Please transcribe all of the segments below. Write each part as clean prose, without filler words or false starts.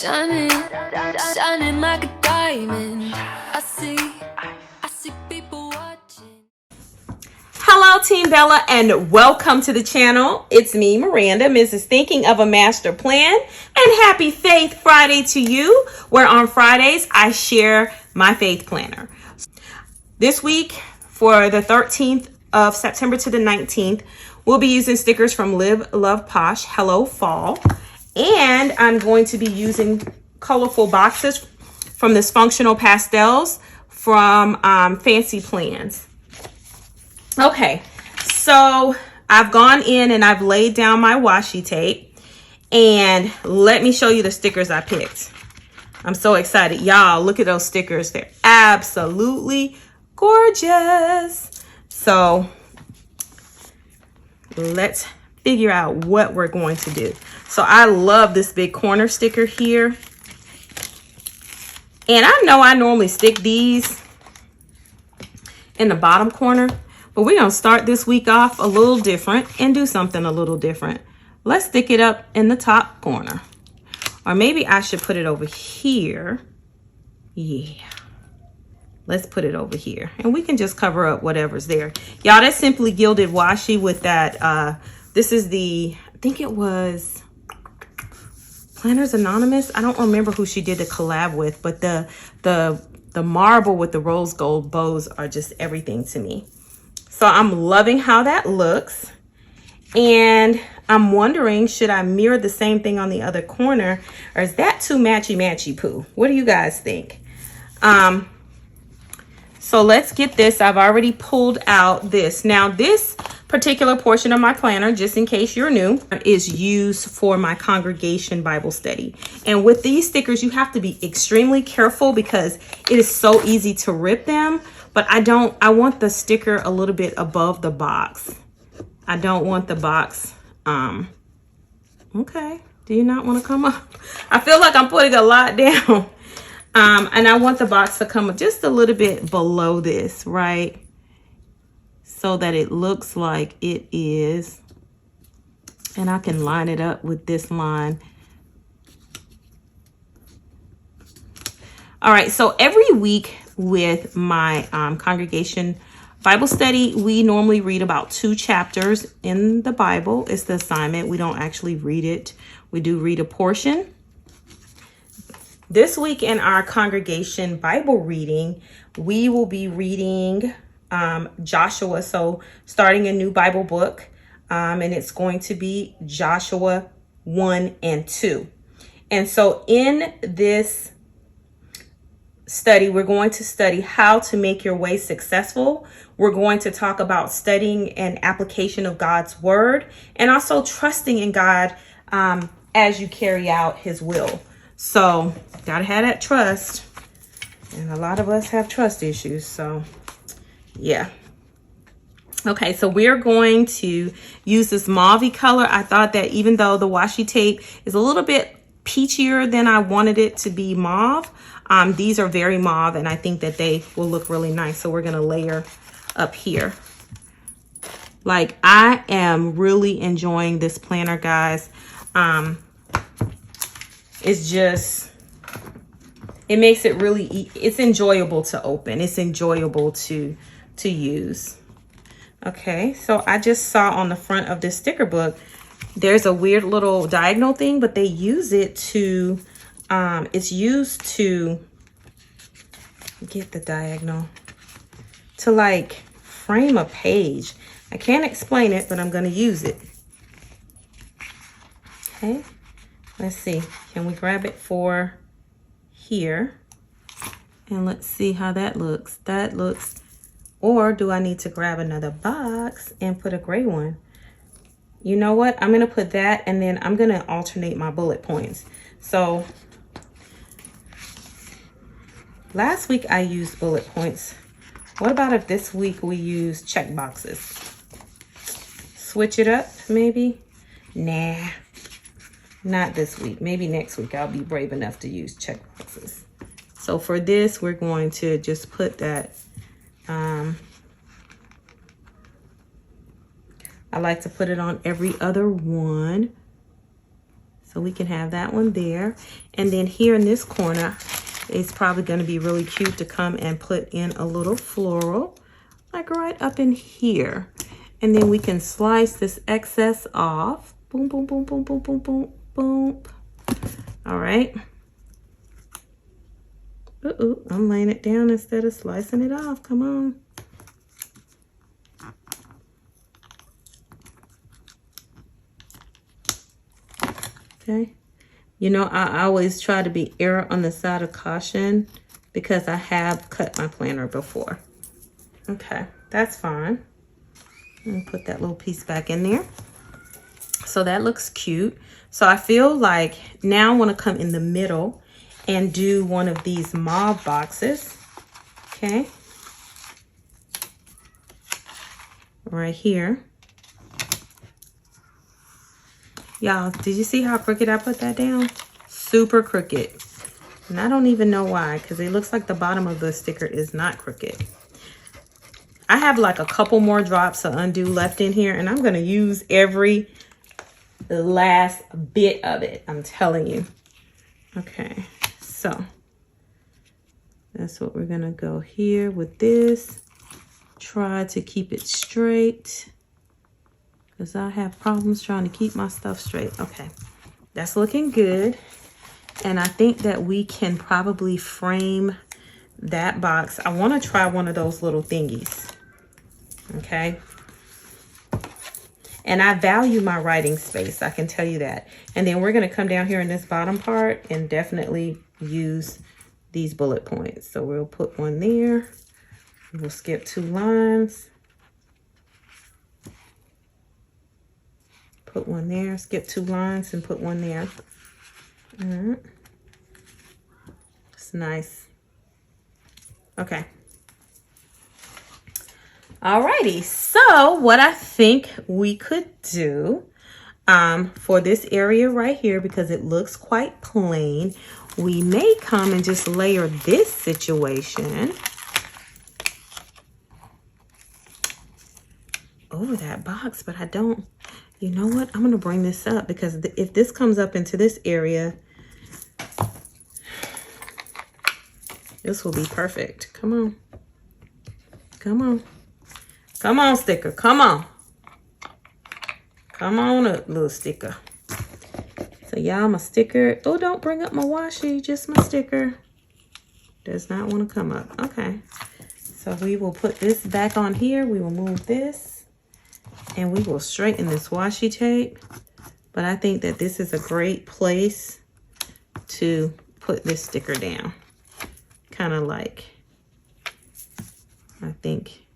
Shining, shining like a diamond. I see people watching. Hello, Team Bella, and welcome to the channel. It's me, Miranda, Mrs. Thinking of a Master Plan, and happy Faith Friday to you, where on Fridays I share my faith planner. This week, for the 13th of September to the 19th, we'll be using stickers from Live, Love, Posh, Hello Fall, and I'm going to be using colorful boxes from this Functional Pastels from Fancy Plans. Okay, so I've gone in and I've laid down my washi tape, and let me show you the stickers I picked. I'm so excited. Y'all, look at those stickers. They're absolutely gorgeous. So let's figure out what we're going to do. So I love this big corner sticker here. And I know I normally stick these in the bottom corner, but we're going to start this week off a little different and do something a little different. Let's stick it up in the top corner. Or maybe I should put it over here. Yeah. Let's put it over here. And we can just cover up whatever's there. Y'all, that's Simply Gilded Washi with that. This is the, I think it was Planners Anonymous. I don't remember who she did the collab with, but the marble with the rose gold bows are just everything to me. So I'm loving how that looks. And I'm wondering, should I mirror the same thing on the other corner, or is that too matchy poo? What do you guys think? So let's get this. I've already pulled out this. Now this particular portion of my planner, just in case you're new, is used for my congregation Bible study. And with these stickers, you have to be extremely careful because it is so easy to rip them. But I want the sticker a little bit above the box. I don't want the box. Okay. Do you not want to come up? I feel like I'm putting a lot down. And I want the box to come just a little bit below this, right? So that it looks like it is. And I can line it up with this line. All right, so every week with my congregation Bible study, we normally read about 2 chapters in the Bible. It's the assignment. We don't actually read it. We do read a portion. This week in our congregation Bible reading, we will be reading Joshua. So starting a new Bible book, and it's going to be Joshua 1 and 2. And so in this study, we're going to study how to make your way successful. We're going to talk about studying and application of God's word, and also trusting in God as you carry out his will. So gotta have that trust, and a lot of us have trust issues. So yeah. Okay, so we're going to use this mauve color. I thought that even though the washi tape is a little bit peachier than I wanted it to be mauve, these are very mauve, and I think that they will look really nice. So we're gonna layer up here. Like, I am really enjoying this planner, guys. It's just, it makes it really, it's enjoyable to open. It's enjoyable to use. Okay, so I just saw on the front of this sticker book, there's a weird little diagonal thing, but they use it to, it's used to get the diagonal, to like frame a page. I can't explain it, but I'm going to use it. Okay, let's see. Can we grab it for here? And let's see how that looks. That looks, or do I need to grab another box and put a gray one? You know what? I'm going to put that, and then I'm going to alternate my bullet points. So last week I used bullet points. What about if this week we use check boxes? Switch it up, maybe? Nah, not this week. Maybe next week I'll be brave enough to use check boxes. So for this, we're going to just put that. I like to put it on every other one. So we can have that one there. And then here in this corner, it's probably going to be really cute to come and put in a little floral, like right up in here. And then we can slice this excess off. Boom, boom, boom, boom, boom, boom, boom, boom. All right. Uh-oh, I'm laying it down instead of slicing it off. Come on. Okay. You know, I always try to be err on the side of caution because I have cut my planner before. Okay, that's fine. And put that little piece back in there. So that looks cute. So I feel like now I want to come in the middle and do one of these mauve boxes. Okay. Right here. Y'all, did you see how crooked I put that down? Super crooked. And I don't even know why, because it looks like the bottom of the sticker is not crooked. I have like a couple more drops of undo left in here, and I'm going to use every last bit of it. I'm telling you. Okay, so that's what we're going to go here with this. Try to keep it straight, because I have problems trying to keep my stuff straight. Okay, that's looking good. And I think that we can probably frame that box. I want to try one of those little thingies. Okay. And I value my writing space, I can tell you that. And then we're going to come down here in this bottom part and definitely use these bullet points. So we'll put one there. We'll skip 2 lines. Put one there, skip 2 lines and put one there. All right. It's nice. Okay. Alrighty, so what I think we could do for this area right here, because it looks quite plain, we may come and just layer this situation over that box, but I don't, you know what? I'm going to bring this up because if this comes up into this area, this will be perfect. Come on. Come on. Come on, sticker. Come on. Come on up, little sticker. So y'all, my sticker. Oh, don't bring up my washi. Just my sticker. Does not want to come up. Okay. So we will put this back on here. We will move this. And we will straighten this washi tape. But I think that this is a great place to put this sticker down. Kind of like, I think,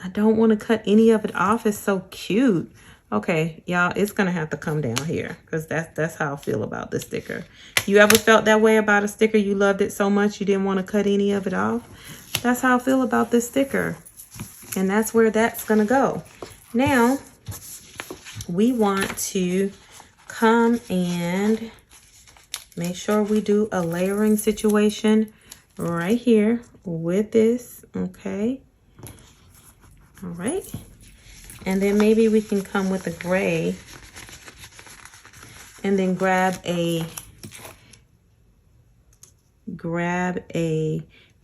I don't want to cut any of it off. It's so cute. Okay, y'all, it's going to have to come down here because that's how I feel about this sticker. You ever felt that way about a sticker? You loved it so much you didn't want to cut any of it off? That's how I feel about this sticker. And that's where that's going to go. Now, we want to come and make sure we do a layering situation right here with this, okay? All right. And then maybe we can come with a gray and then grab a,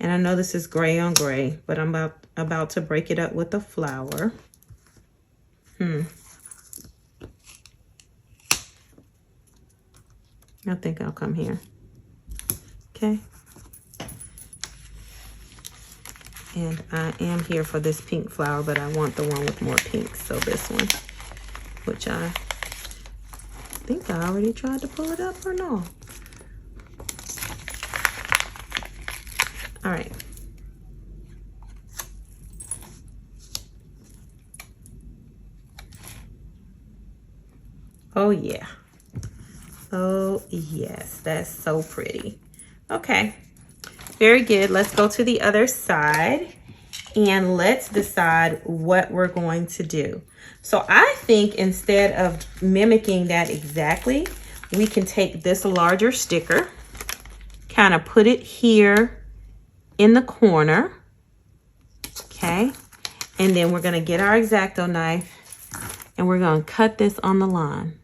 and I know this is gray on gray, but I'm about to break it up with a flower. I think I'll come here. Okay. And I am here for this pink flower, but I want the one with more pink. So this one, which I think I already tried to pull it up or no. All right. Oh, yeah. Oh, yes. That's so pretty. Okay. Very good. Let's go to the other side and let's decide what we're going to do. So I think instead of mimicking that exactly, we can take this larger sticker, kind of put it here in the corner. Okay. And then we're going to get our X-Acto knife and we're going to cut this on the line.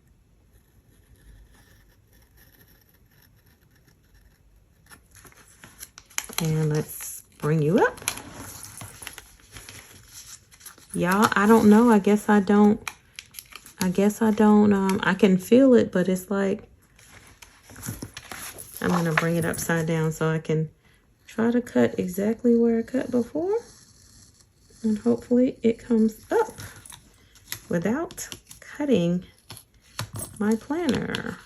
And let's bring you up. Y'all, I don't know. I guess I don't. I can feel it, but it's like, I'm going to bring it upside down so I can try to cut exactly where I cut before. And hopefully it comes up without cutting my planner.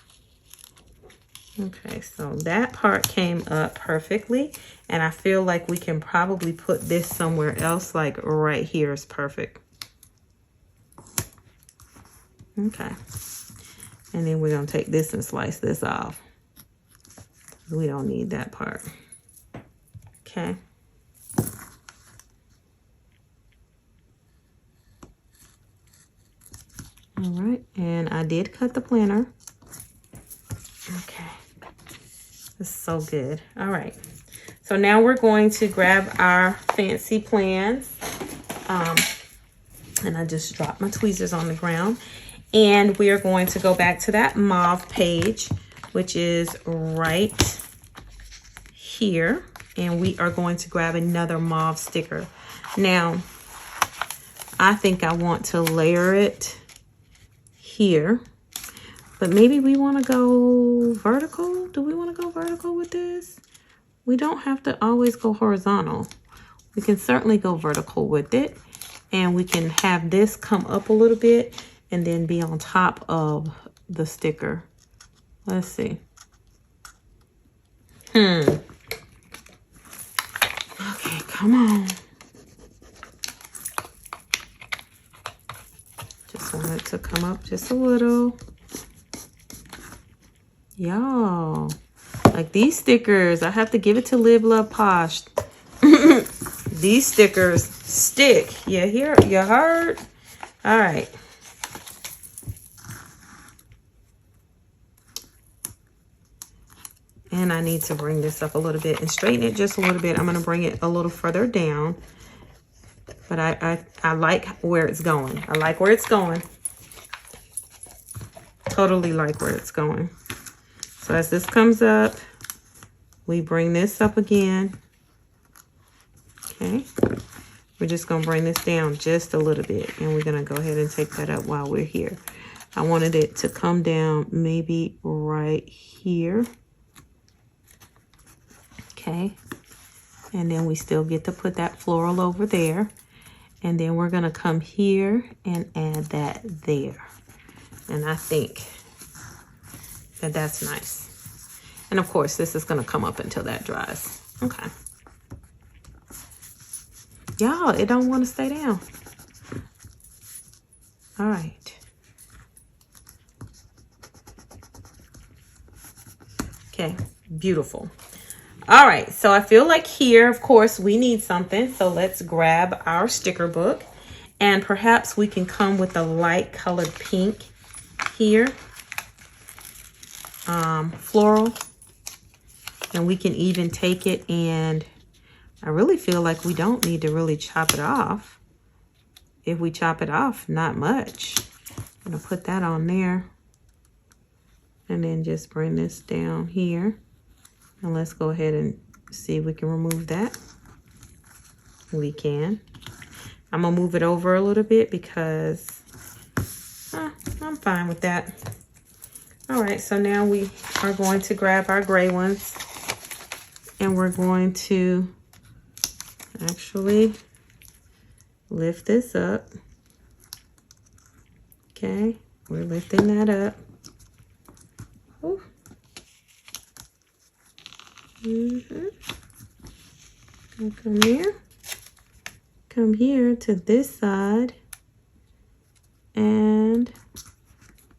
Okay, so that part came up perfectly. And I feel like we can probably put this somewhere else, like right here is perfect. Okay. And then we're going to take this and slice this off. We don't need that part. Okay. All right, and I did cut the planner. Okay, this is so good. All right, so now we're going to grab our fancy plans. And I just dropped my tweezers on the ground. And we are going to go back to that mauve page, which is right here. And we are going to grab another mauve sticker. Now, I think I want to layer it here, but maybe we want to go vertical. Do we want to go vertical with this? We don't have to always go horizontal. We can certainly go vertical with it, and we can have this come up a little bit and then be on top of the sticker. Let's see. Okay, come on. Just want it to come up just a little. Y'all, like these stickers, I have to give it to Live Love Posh. These stickers stick. You heard? All right. And I need to bring this up a little bit and straighten it just a little bit. I'm going to bring it a little further down. But I like where it's going. I like where it's going. Totally like where it's going. So as this comes up, we bring this up again. Okay. We're just going to bring this down just a little bit. And we're going to go ahead and take that up while we're here. I wanted it to come down maybe right here. Okay. And then we still get to put that floral over there. And then we're going to come here and add that there. And I think that that's nice. And of course, this is going to come up until that dries. Okay. Y'all, it don't want to stay down. All right. Okay, beautiful. All right, so I feel like here, of course, we need something. So let's grab our sticker book, and perhaps we can come with a light colored pink here. Floral. And we can even take it, and I really feel like we don't need to really chop it off. If we chop it off, not much. I'm gonna put that on there. And then just bring this down here. And let's go ahead and see if we can remove that. We can. I'm gonna move it over a little bit because I'm fine with that. All right, so now we are going to grab our gray ones, and we're going to actually lift this up. Okay, we're lifting that up. Ooh. Come here. Come here to this side and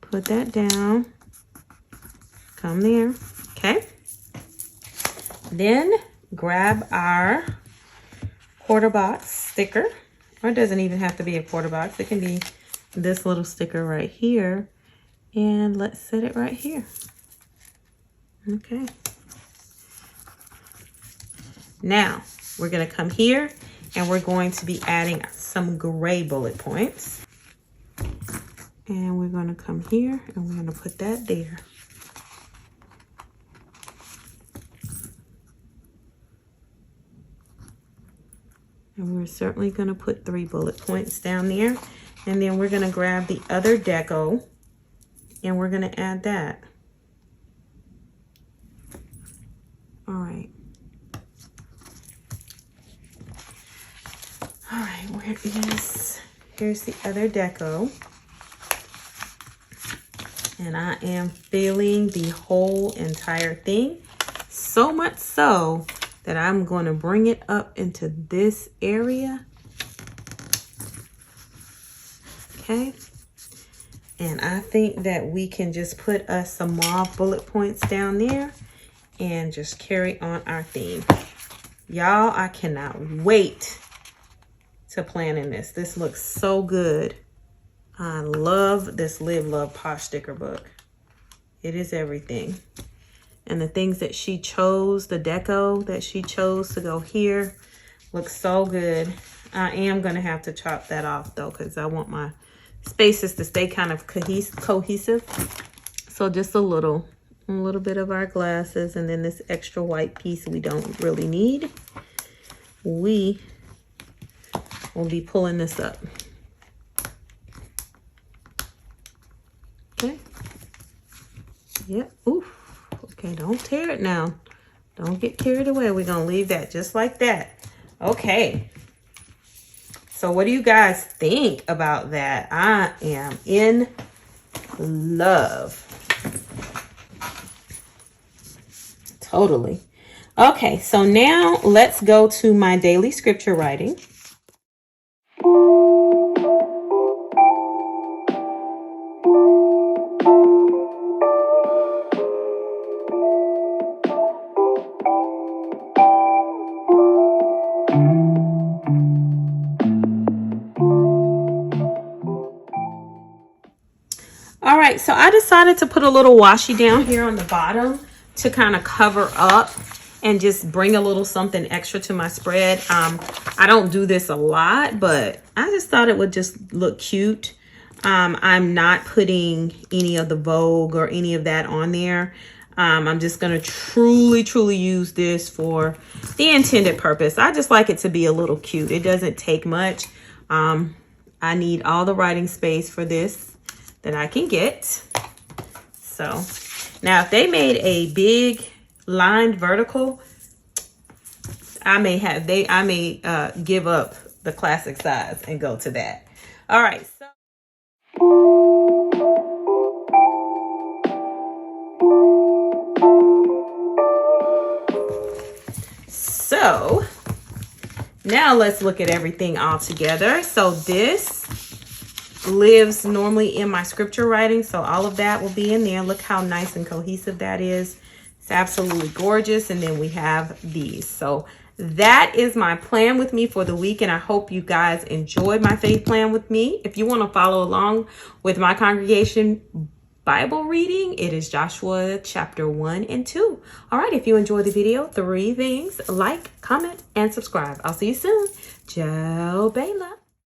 put that down. Come there. Okay. Then grab our quarter box sticker. Or it doesn't even have to be a quarter box. It can be this little sticker right here. And let's set it right here. Okay. Now, we're going to come here and we're going to be adding some gray bullet points. And we're going to come here and we're going to put that there. And we're certainly going to put 3 bullet points down there. And then we're going to grab the other deco and we're going to add that. All right. All right, here's the other deco. And I am filling the whole entire thing. So much so that I'm going to bring it up into this area. Okay. And I think that we can just put us some more bullet points down there and just carry on our theme. Y'all, I cannot wait to plan in this. This looks so good. I love this Live, Love, Posh sticker book. It is everything. And the things that she chose, the deco that she chose to go here, looks so good. I am going to have to chop that off though, because I want my spaces to stay kind of cohesive. So just a little bit of our glasses, and then this extra white piece we don't really need. We will be pulling this up. Okay. Yep. Oof. Okay, don't tear it now. Don't get carried away. We're going to leave that just like that. Okay. So what do you guys think about that? I am in love. Totally. Okay, so now let's go to my daily scripture writing. All right, so I decided to put a little washi down here on the bottom to kind of cover up and just bring a little something extra to my spread. I don't do this a lot, but I just thought it would just look cute. I'm not putting any of the Vogue or any of that on there. I'm just going to truly use this for the intended purpose. I just like it to be a little cute. It doesn't take much. I need all the writing space for this that I can get. So now if they made a big lined vertical, I may give up the classic size and go to that. All right. So now let's look at everything all together. So this lives normally in my scripture writing, so all of that will be in there. Look how nice and cohesive that is. It's absolutely gorgeous. And then we have these. So that is my plan with me for the week, and I hope you guys enjoyed my faith plan with me. If you want to follow along with my congregation Bible reading, it is Joshua chapter 1 and 2. All right, if you enjoyed the video, 3 things: like, comment, and subscribe. I'll see you soon. Joe Bela.